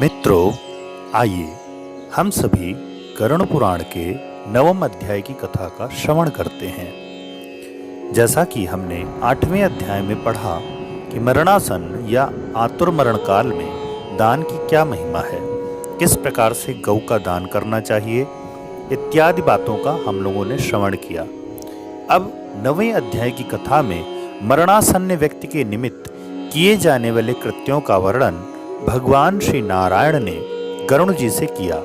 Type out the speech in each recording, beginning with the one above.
मित्रों, आइए हम सभी गरुड़ पुराण के 9वें अध्याय की कथा का श्रवण करते हैं। जैसा कि हमने 8वें अध्याय में पढ़ा कि मरणासन या आतुर मरण काल में दान की क्या महिमा है, किस प्रकार से गौ का दान करना चाहिए, इत्यादि बातों का हम लोगों ने श्रवण किया। अब 9वें अध्याय की कथा में मरणासन्न व्यक्ति के निमित्त किए जाने वाले कृत्यों का वर्णन भगवान श्री नारायण ने गरुड़ जी से किया।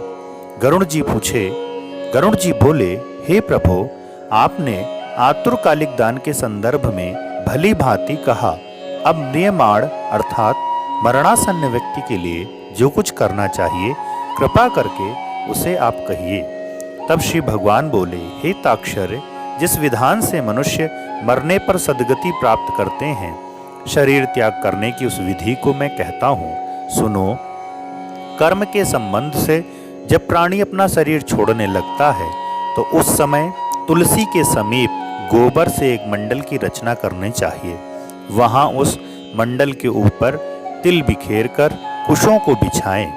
गरुड़ जी बोले, हे प्रभु, आपने आतुरकालिक दान के संदर्भ में भली भांति कहा। अब म्रियमाण अर्थात मरणासन्न व्यक्ति के लिए जो कुछ करना चाहिए, कृपा करके उसे आप कहिए। तब श्री भगवान बोले, हे ताक्षर्य, जिस विधान से मनुष्य मरने पर सद्गति प्राप्त करते हैं, शरीर त्याग करने की उस विधि को मैं कहता हूँ, सुनो। कर्म के संबंध से जब प्राणी अपना शरीर छोड़ने लगता है तो उस समय तुलसी के समीप गोबर से एक मंडल की रचना करनी चाहिए। वहां उस मंडल के ऊपर तिल बिखेर कर कुशों को बिछाएं।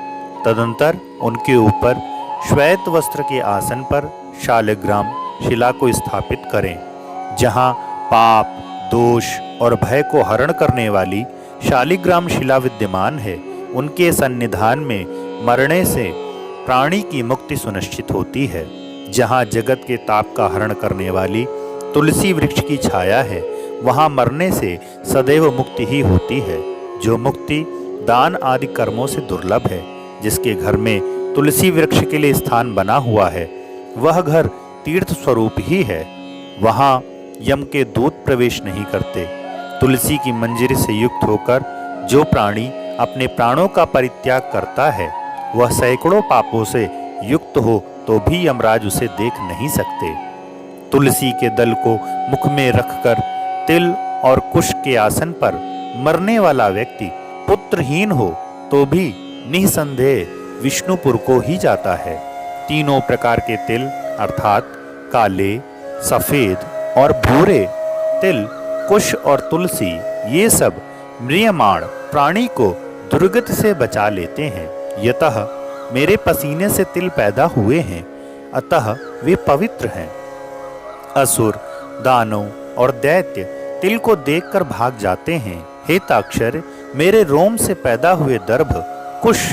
तदंतर उनके ऊपर श्वेत वस्त्र के आसन पर शालिग्राम शिला को स्थापित करें। जहां पाप, दोष और भय को हरण करने वाली शालिग्राम शिला विद्यमान है, उनके सन्निधान में मरने से प्राणी की मुक्ति सुनिश्चित होती है। जहाँ जगत के ताप का हरण करने वाली तुलसी वृक्ष की छाया है, वहाँ मरने से सदैव मुक्ति ही होती है। जो मुक्ति दान आदि कर्मों से दुर्लभ है, जिसके घर में तुलसी वृक्ष के लिए स्थान बना हुआ है, वह घर तीर्थ स्वरूप ही है। वहाँ यम के दूत प्रवेश नहीं करते। तुलसी की मंजरी से युक्त होकर जो प्राणी अपने प्राणों का परित्याग करता है, वह सैकड़ों पापों से युक्त हो तो भी यमराज उसे देख नहीं सकते। तुलसी के दल को मुख में रखकर तिल और कुश के आसन पर मरने वाला व्यक्ति पुत्रहीन हो तो भी निसंदेह विष्णुपुर को ही जाता है। तीनों प्रकार के तिल अर्थात काले, सफेद और भूरे तिल, कुश और तुलसी, ये सब म्रियमाण प्राणी को दुर्गति से बचा लेते हैं। यतः मेरे पसीने से तिल पैदा हुए हैं, अतः वे पवित्र हैं। असुर, दानव और दैत्य तिल को देखकर भाग जाते हैं। हे ताक्षर्य, मेरे रोम से पैदा हुए दर्भ, कुश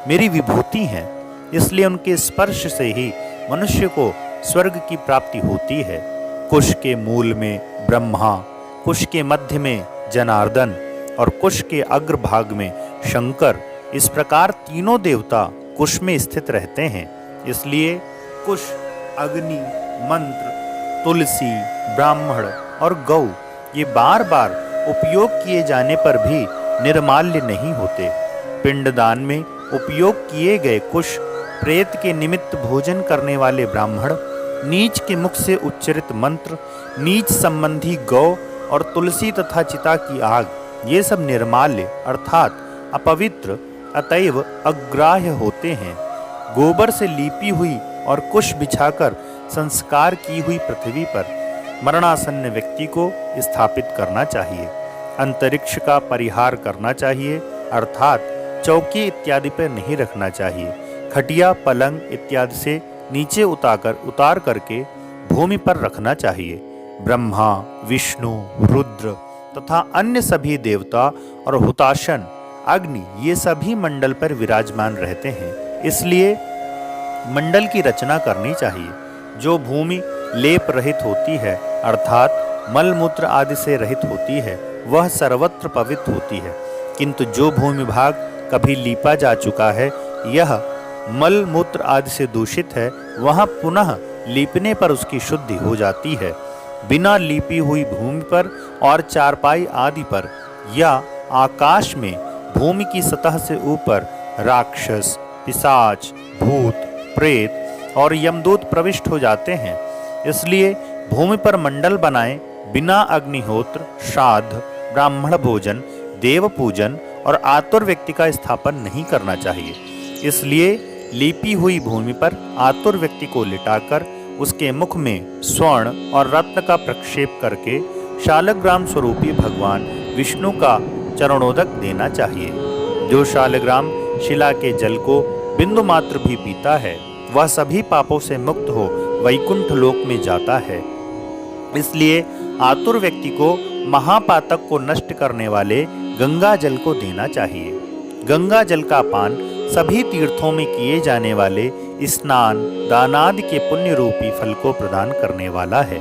मेरी विभूति हैं, इसलिए उनके स्पर्श से ही मनुष्य को स्वर्ग की प्राप्ति होती है। कुश के मूल में ब्रह्मा, कुश के मध्य में जनार्दन और कुश के अग्रभाग में शंकर, इस प्रकार तीनों देवता कुश में स्थित रहते हैं। इसलिए कुश, अग्नि, मंत्र, तुलसी, ब्राह्मण और गौ ये बार बार उपयोग किए जाने पर भी निर्माल्य नहीं होते। पिंडदान में उपयोग किए गए कुश, प्रेत के निमित्त भोजन करने वाले ब्राह्मण, नीच के मुख से उच्चरित मंत्र, नीच संबंधी गौ और तुलसी तथा चिता की आग, ये सब निर्माल्य अर्थात अपवित्र, अतएव अग्राह्य होते हैं। गोबर से लीपी हुई और कुश बिछाकर संस्कार की हुई पृथ्वी पर मरणासन्न व्यक्ति को स्थापित करना चाहिए। अंतरिक्ष का परिहार करना चाहिए अर्थात चौकी इत्यादि पर नहीं रखना चाहिए। खटिया, पलंग इत्यादि से नीचे उतार करके भूमि पर रखना चाहिए। ब्रह्मा, विष्णु, रुद्र तथा अन्य सभी देवता और हुताशन, अग्नि, ये सभी मंडल पर विराजमान रहते हैं। इसलिए मंडल की रचना करनी चाहिए। जो भूमि लेप रहित होती है अर्थात मल मूत्र आदि से रहित होती है, वह सर्वत्र पवित्र होती है। किंतु जो भूमि भाग कभी लीपा जा चुका है, यह मल मूत्र आदि से दूषित है, वहाँ पुनः लीपने पर उसकी शुद्धि हो जाती है। बिना लीपी हुई भूमि पर और चारपाई आदि पर या आकाश में भूमि की सतह से ऊपर राक्षस, पिशाच, भूत, प्रेत और यमदूत प्रविष्ट हो जाते हैं। इसलिए भूमि पर मंडल बनाएं। बिना अग्निहोत्र, श्राद्ध, ब्राह्मण भोजन, देव पूजन और आतुर व्यक्ति का स्थापन नहीं करना चाहिए। इसलिए लीपी हुई भूमि पर आतुर व्यक्ति को लिटाकर उसके मुख में स्वर्ण और रत्न का प्रक्षेप करके शालग्राम स्वरूपी भगवान विष्णु का चरणोदक देना चाहिए। जो शालग्राम शिला के जल को बिंदु मात्र भी पीता है वह सभी पापों से मुक्त हो वैकुंठ लोक में जाता है। इसलिए आतुर व्यक्ति को महापातक को नष्ट करने वाले गंगा जल को देना चाहिए। गंगा जल का पान सभी तीर्थों में किए जाने वाले स्नान दानादि के पुण्य रूपी फल को प्रदान करने वाला है।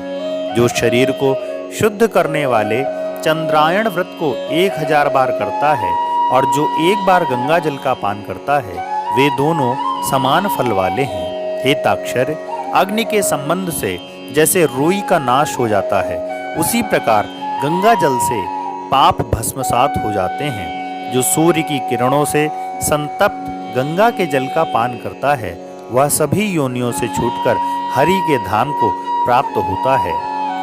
जो शरीर को शुद्ध करने वाले चंद्रायण व्रत को 1000 बार करता है और जो एक बार गंगा जल का पान करता है वे दोनों समान फल वाले हैं। हे ताक्षर, अग्नि के संबंध से जैसे रुई का नाश हो जाता है उसी प्रकार गंगा जल से पाप भस्मसात हो जाते हैं। जो सूर्य की किरणों से संतप्त गंगा के जल का पान करता है वह सभी योनियों से छूटकर हरि के धाम को प्राप्त होता है।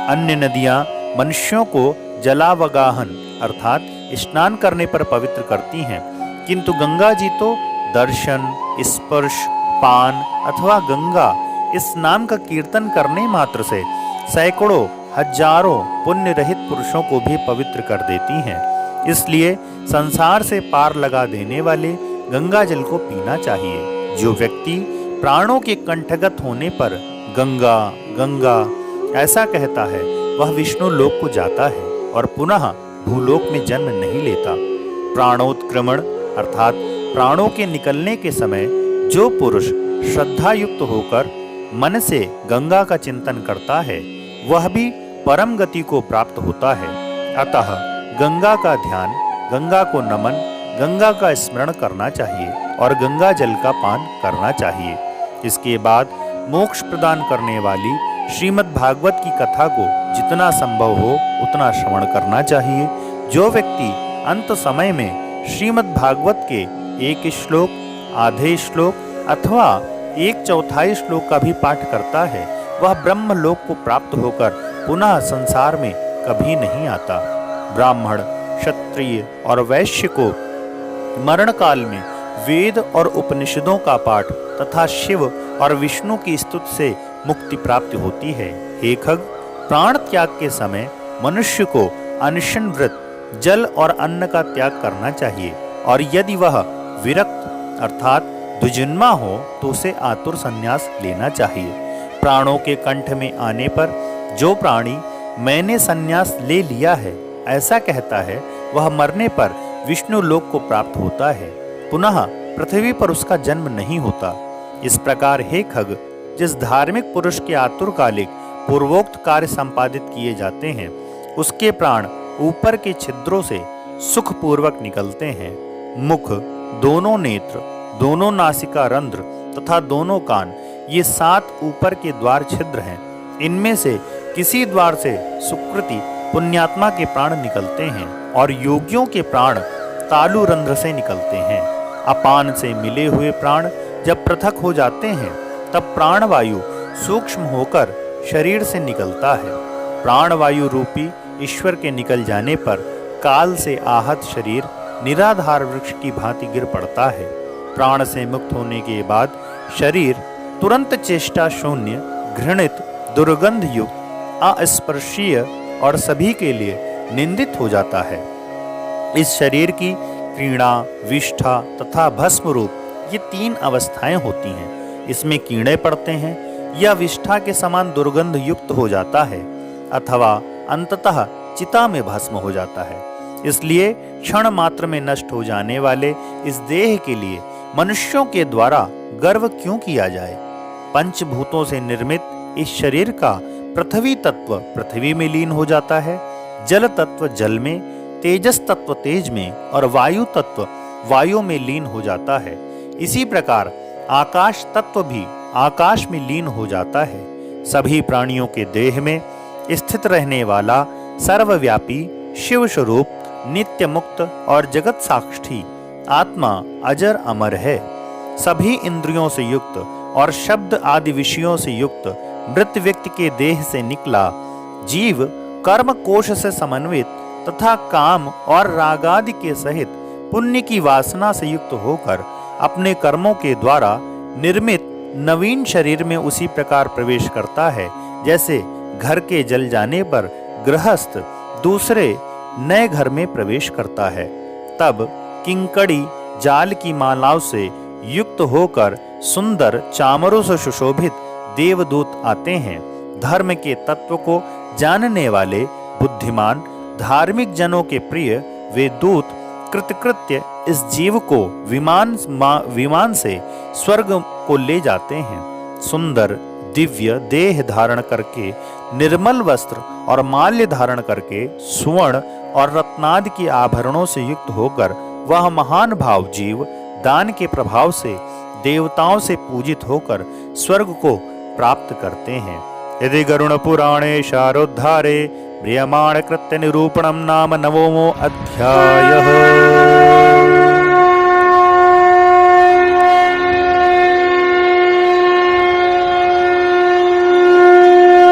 अन्य नदियां मनुष्यों को जलावगाहन अर्थात स्नान करने पर पवित्र करती हैं, किंतु गंगा जी तो दर्शन, स्पर्श, पान अथवा गंगा इस नाम का कीर्तन करने मात्र से सैकड़ों हजारों पुण्य रहित पुरुषों को भी पवित्र कर देती हैं। इसलिए संसार से पार लगा देने वाले गंगा जल को पीना चाहिए। जो व्यक्ति प्राणों के कंठगत होने पर गंगा गंगा ऐसा कहता है वह विष्णु लोक को जाता है और पुनः भूलोक में जन्म नहीं लेता। प्राणोत्क्रमण अर्थात प्राणों के निकलने के समय जो पुरुष श्रद्धा युक्त होकर मन से गंगा का चिंतन करता है वह भी परम गति को प्राप्त होता है। अतः गंगा का ध्यान, गंगा को नमन, गंगा का स्मरण करना चाहिए और गंगा जल का पान करना चाहिए। इसके बाद मोक्ष प्रदान करने वाली श्रीमद् भागवत की कथा को जितना संभव हो उतना श्रवण करना चाहिए। जो व्यक्ति अंत समय में श्रीमद् भागवत के एक श्लोक, आधे श्लोक अथवा 1/4 श्लोक का भी पाठ करता है वह ब्रह्मलोक को प्राप्त होकर पुनः संसार में कभी नहीं आता। ब्राह्मण, क्षत्रिय और वैश्य को मरण काल में वेद और उपनिषदों का पाठ तथा शिव और विष्णु की स्तुति से मुक्ति प्राप्त होती है। हे खग, प्राण त्याग के समय मनुष्य को अनशन व्रत, जल और अन्न का त्याग करना चाहिए और यदि वह विरक्त अर्थात द्विजन्मा हो तो उसे आतुर संन्यास लेना चाहिए। प्राणों के कंठ में आने पर जो प्राणी मैंने संन्यास ले लिया है ऐसा कहता है वह मरने पर विष्णु लोक को प्राप्त होता है, पुनः पृथ्वी पर उसका जन्म नहीं होता। इस प्रकार हे खग, जिस धार्मिक पुरुष के आतुरकालिक पूर्वोक्त कार्य संपादित किए जाते हैं उसके प्राण ऊपर के छिद्रों से सुखपूर्वक निकलते हैं। मुख, दोनों नेत्र, दोनों नासिका रंध्र तथा दोनों कान ये 7 ऊपर के द्वार छिद्र हैं। इनमें से किसी द्वार से सुकृति पुण्यात्मा के प्राण निकलते हैं और योगियों के प्राण तालु रंध्र से निकलते हैं। अपान से मिले हुए प्राण जब पृथक हो जाते हैं तब प्राणवायु सूक्ष्म होकर शरीर से निकलता है। प्राणवायु रूपी ईश्वर के निकल जाने पर काल से आहत शरीर निराधार वृक्ष की भांति गिर पड़ता है। प्राण से मुक्त होने के बाद शरीर तुरंत चेष्टा शून्य, घृणित, दुर्गंध युक्त, अस्पर्शीय और सभी के लिए निंदित हो जाता है। इस शरीर की क्रीड़ा, विष्ठा तथा भस्म रूप ये 3 अवस्थाएं होती हैं। इसमें कीड़े पड़ते हैं या विष्ठा के समान दुर्गंध युक्त हो जाता है अथवा अंततः चिता में भस्म हो जाता है। इसलिए क्षण मात्र में नष्ट हो जाने वाले इस देह के लिए मनुष्यों के द्वारा गर्व क्यों किया जाए। पंचभूतों से निर्मित इस शरीर का पृथ्वी तत्व पृथ्वी में लीन हो जाता है, जल तत्व जल में, तेजस तत्व तेज में और वायु तत्व वायु में लीन हो जाता है। इसी प्रकार आकाश तत्व भी आकाश में लीन हो जाता है। सभी प्राणियों के देह में स्थित रहने वाला सर्वव्यापी शिव स्वरूप नित्य मुक्त और जगत साक्षी आत्मा अजर अमर है। सभी इंद्रियों से युक्त और शब्द आदि विषयों से युक्त मृत व्यक्ति के देह से निकला जीव कर्म कोश से समन्वित तथा काम और रागादि के सहित पुण्य की वासना से युक्त होकर अपने कर्मों के द्वारा निर्मित नवीन शरीर में उसी प्रकार प्रवेश करता है जैसे घर के जल जाने पर गृहस्थ दूसरे नए घर में प्रवेश करता है। तब किंकड़ी जाल की मालाओं से युक्त होकर सुंदर चामरों से सुशोभित देवदूत आते हैं। धर्म के तत्व को जानने वाले बुद्धिमान धार्मिक जनों के प्रिय वे दूत कृतकृत्य इस जीव को विमान से स्वर्ग को ले जाते हैं। सुंदर दिव्य देह धारण करके, निर्मल वस्त्र और माल्य धारण करके, स्वर्ण और रत्नादि के आभरणों से युक्त होकर वह महान भाव जीव दान के प्रभाव से देवताओं से पूजित होकर स्वर्ग को प्राप्त करते हैं। यदि गरुड़ पुराणे शारोद्धारे म्रियमाण कृत्य निरूपणम नाम नवमो अध्यायः।